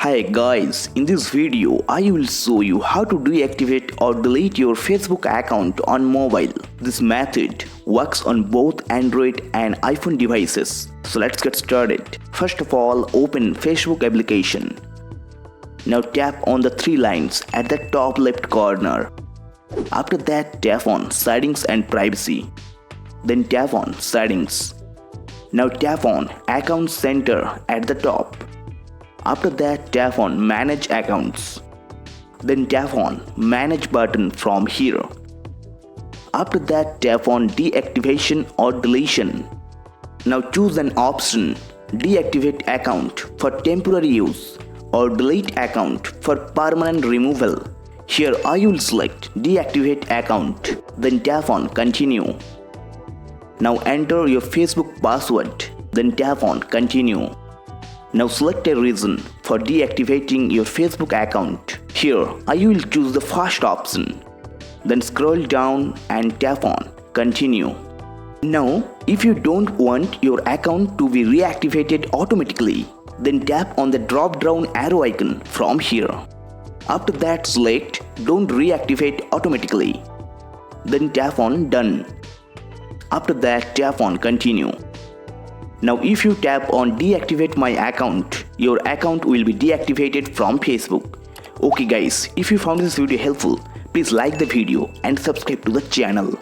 Hi guys, in this video I will show you how to deactivate or delete your Facebook account on mobile. This method works on both Android and iPhone devices. So let's get started. First of all, open Facebook application. Now tap on the three lines at the top left corner. After that, tap on Settings and Privacy. Then tap on Settings. Now tap on Account Center at the top. After that, tap on Manage Accounts. Then tap on Manage button from here. After that, tap on Deactivation or Deletion. Now choose an option Deactivate account for temporary use or Delete account for permanent removal. Here I will select Deactivate account. Then tap on Continue. Now enter your Facebook password. Then tap on Continue. Now select a reason for deactivating your Facebook account. Here I will choose the first option. Then scroll down and tap on Continue. Now if you don't want your account to be reactivated automatically, then tap on the drop down arrow icon from here. After that, select Don't reactivate automatically. Then tap on Done. After that, tap on Continue. Now if you tap on Deactivate my account, your account will be deactivated from Facebook. Okay guys, if you found this video helpful, please like the video and subscribe to the channel.